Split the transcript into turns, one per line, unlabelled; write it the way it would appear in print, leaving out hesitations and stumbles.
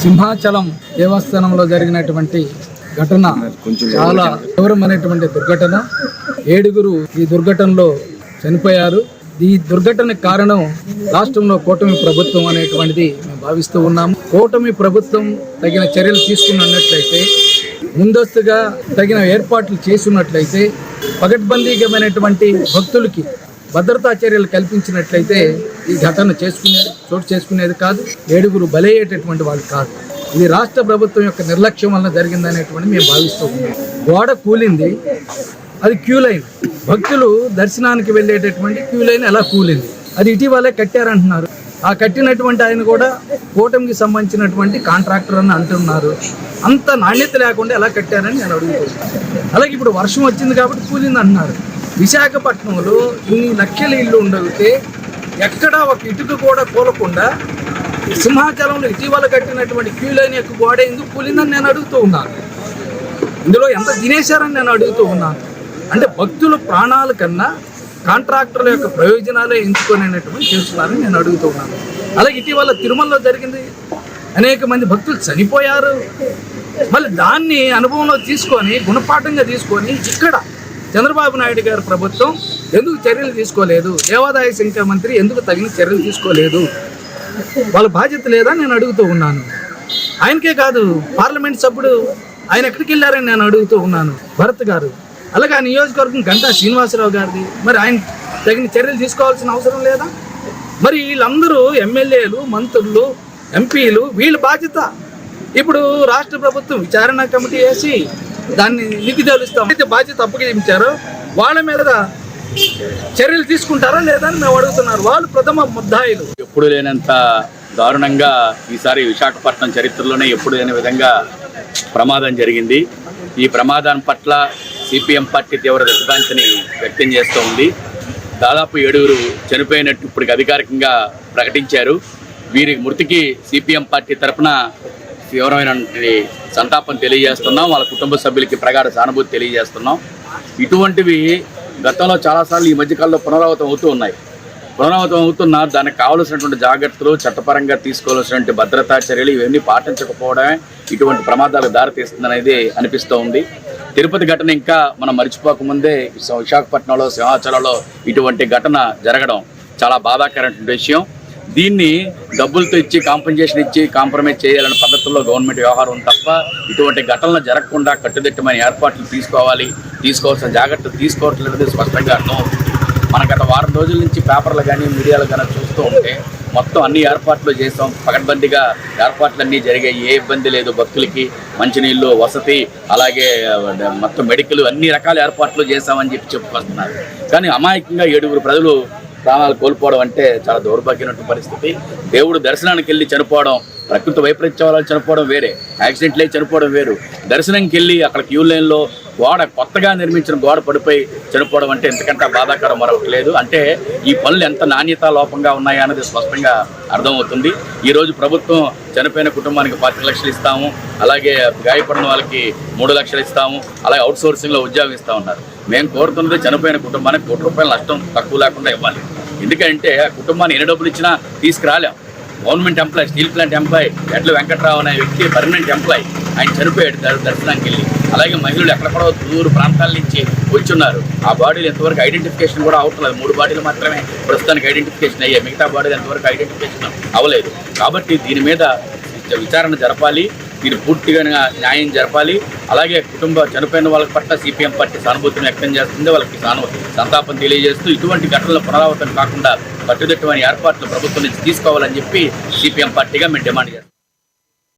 సింహాచలం దేవస్థానంలో జరిగినటువంటి ఘటన చాలా తీవ్రమైనటువంటి దుర్ఘటన. 7గురు ఈ దుర్ఘటనలో చనిపోయారు. ఈ దుర్ఘటనకు కారణం రాష్ట్రంలో కూటమి ప్రభుత్వం అనేటువంటిది మేము భావిస్తూ ఉన్నాము. కూటమి ప్రభుత్వం తగిన చర్యలు తీసుకున్నట్లయితే, ముందస్తుగా తగిన ఏర్పాట్లు చేసున్నట్లయితే, పకడ్బందీగమైనటువంటి భక్తులకి భద్రతా చర్యలు కల్పించినట్లయితే ఈ ఘటన చోటు చేసుకునేది కాదు. 7గురు బలయ్యేటటువంటి వాళ్ళు కాదు. ఇది రాష్ట్ర ప్రభుత్వం యొక్క నిర్లక్ష్యం వల్ల జరిగిందనేటువంటి మేము భావిస్తూ ఉన్నాం. గోడ కూలింది, అది క్యూ లైన్. భక్తులు దర్శనానికి వెళ్ళేటటువంటి క్యూ లైన్ ఎలా కూలింది, అది ఇటీవలే కట్టారంటున్నారు. ఆ కట్టినటువంటి ఆయన కూడా కూటమికి సంబంధించినటువంటి కాంట్రాక్టర్ అని అంటున్నారు. అంత నాణ్యత లేకుండా ఎలా కట్టారని నేను అడుగుతున్నాను. అలాగే ఇప్పుడు వర్షం వచ్చింది కాబట్టి కూలింది అంటున్నారు. విశాఖపట్నంలో ఇన్ని లక్షల ఇళ్ళు ఉండగితే ఎక్కడా ఒక ఇటుక కూడా కూలకుండా సింహాచలంలో ఇటీవల కట్టినటువంటి క్యూ లైన్ యొక్క గోడ ఎందుకు కూలిందని నేను అడుగుతూ ఉన్నాను. ఇందులో ఎంత తినేశారని నేను అడుగుతూ ఉన్నాను. అంటే భక్తుల ప్రాణాల కన్నా కాంట్రాక్టర్ల యొక్క ప్రయోజనాలే ఎంచుకునేటువంటి చేస్తున్నారని నేను అడుగుతూ ఉన్నాను. అలాగే ఇటీవల తిరుమలలో జరిగింది, అనేక మంది భక్తులు చనిపోయారు. మళ్ళీ దాన్ని అనుభవంలో తీసుకొని గుణపాఠంగా తీసుకొని ఇక్కడ చంద్రబాబు నాయుడు గారి ప్రభుత్వం ఎందుకు చర్యలు తీసుకోలేదు, దేవాదాయ శాఖ మంత్రి ఎందుకు తగిన చర్యలు తీసుకోలేదు, వాళ్ళ బాధ్యత లేదా నేను అడుగుతూ ఉన్నాను. ఆయనకే కాదు, పార్లమెంట్ సభ్యుడు ఆయన ఎక్కడికి వెళ్ళారని నేను అడుగుతూ ఉన్నాను, భరత్ గారు. అలాగే ఆ నియోజకవర్గం గంటా శ్రీనివాసరావు గారిది. మరి ఆయన తగిన చర్యలు తీసుకోవాల్సిన అవసరం లేదా? మరి వీళ్ళందరూ ఎమ్మెల్యేలు, మంత్రులు, ఎంపీలు, వీళ్ళ బాధ్యత. ఇప్పుడు రాష్ట్ర ప్రభుత్వం విచారణ కమిటీ వేసి దాన్ని నిధి తెలుస్తాం అయితే బాధ్యత అప్పగించారో వాళ్ళ మీద చర్యలు తీసుకుంటారా లేదా అని మేము అడుగుతున్నారు. వాళ్ళు ప్రథమ ముద్దాయిలు.
ఎప్పుడు లేనంత దారుణంగా ఈసారి విశాఖపట్నం చరిత్రలోనే ఎప్పుడు లేని విధంగా ప్రమాదం జరిగింది. ఈ ప్రమాదం పట్ల సిపిఎం పార్టీ తీవ్ర దిగ్భ్రాంతిని వ్యక్తం చేస్తూ ఉంది. దాదాపు 7గురు చనిపోయినట్టు ఇప్పటికి అధికారికంగా ప్రకటించారు. వీరి మృతికి సిపిఎం పార్టీ తరఫున తీవ్రమైన సంతాపం తెలియజేస్తున్నాం. వాళ్ళ కుటుంబ సభ్యులకి ప్రగాఢ సానుభూతి తెలియజేస్తున్నాం. ఇటువంటివి గతంలో చాలాసార్లు ఈ మధ్యకాలంలో పునరావృతం అవుతున్నా దానికి కావలసినటువంటి జాగ్రత్తలు, చట్టపరంగా తీసుకోవాల్సినటువంటి భద్రతా చర్యలు ఇవన్నీ పాటించకపోవడమే ఇటువంటి ప్రమాదాలకు దారితీస్తుందనేది అనిపిస్తూ ఉంది. తిరుపతి ఘటన ఇంకా మనం మర్చిపోకముందే విశాఖపట్నంలో, సింహాచలంలో ఇటువంటి ఘటన జరగడం చాలా బాధాకరమైన విషయం. దీన్ని డబ్బులతో ఇచ్చి కాంపెన్సేషన్ ఇచ్చి కాంప్రమైజ్ చేయాలనే పద్ధతుల్లో గవర్నమెంట్ వ్యవహారం తప్ప ఇటువంటి ఘటనలు జరగకుండా కట్టుదిట్టమైన ఏర్పాట్లు తీసుకోవాల్సిన జాగ్రత్తలు తీసుకోవట్లేదు స్పష్టంగా అర్థమవుతుంది. మన గత వారం రోజుల నుంచి పేపర్లు కానీ మీడియాలు కానీ చూస్తూ ఉంటే మొత్తం అన్ని ఏర్పాట్లు చేసాం, పకడ్బందీగా ఏర్పాట్లన్నీ జరిగాయి, ఏ ఇబ్బంది లేదు. భక్తులకి మంచినీళ్ళు, వసతి, అలాగే మొత్తం మెడికల్ అన్ని రకాల ఏర్పాట్లు చేశామని చెప్పుకొస్తున్నారు. కానీ అమాయకంగా 7గురు ప్రజలు ప్రాణాలు కోల్పోవడం అంటే చాలా దౌర్భాగ్యమైన పరిస్థితి. దేవుడు దర్శనానికి వెళ్ళి చనిపోవడం, ప్రకృతి వైపరీత్యం వల్ల చనిపోవడం వేరే, యాక్సిడెంట్లు అయి చనిపోవడం వేరు. దర్శనంకి వెళ్ళి అక్కడ క్యూ లైన్లో కొత్తగా నిర్మించిన గోడ పడిపోయి చనిపోవడం అంటే ఎంతకంటే బాధాకరం మరొకటి లేదు. అంటే ఈ పనులు ఎంత నాణ్యతా లోపంగా ఉన్నాయా అనేది స్పష్టంగా అర్థమవుతుంది. ఈరోజు ప్రభుత్వం చనిపోయిన కుటుంబానికి 5 లక్షలు ఇస్తాము, అలాగే గాయపడిన వాళ్ళకి 3 లక్షలు ఇస్తాము, అలాగే అవుట్ సోర్సింగ్లో ఉద్యోగం ఇస్తూ ఉన్నారు. మేము కోరుతున్నది చనిపోయిన కుటుంబానికి ₹1 నష్టం తక్కువ లేకుండా ఇవ్వాలి. ఎందుకంటే ఆ కుటుంబాన్ని ఎన్ని డబ్బులు ఇచ్చినా తీసుకురాలేం. Government employee, steel plant employee Edla Venkatrao అనే వ్యక్తి పర్మనెంట్ ఎంప్లాయీ, ఆయన చనిపోయాడు దర్శనానికి వెళ్ళి. అలాగే మహిళలు ఎక్కడెక్కడో దూర ప్రాంతాల నుంచి వచ్చున్నారు. ఆ బాడీలు ఎంతవరకు ఐడెంటిఫికేషన్ కూడా అవట్లేదు. 3 బాడీలు మాత్రమే ప్రస్తుతానికి ఐడెంటిఫికేషన్ అయ్యాయి, మిగతా బాడీలు ఎంతవరకు ఐడెంటిఫికేషన్ అవ్వలేదు. కాబట్టి దీని మీద విచారణ జరపాలి, దీన్ని పూర్తిగా న్యాయం జరపాలి. అలాగే చనిపోయిన వాళ్ళ పట్ల సిపిఎం పార్టీ సానుభూతిని వ్యక్తం చేస్తుంది, వాళ్ళకి సంతాపం తెలియజేస్తూ ఇటువంటి ఘటనలు పునరావృతం కాకుండా కట్టుదిట్టమైన ఏర్పాట్లు ప్రభుత్వం నుంచి తీసుకోవాలని చెప్పి సిపిఎం పార్టీగా మేము డిమాండ్ చేస్తాం.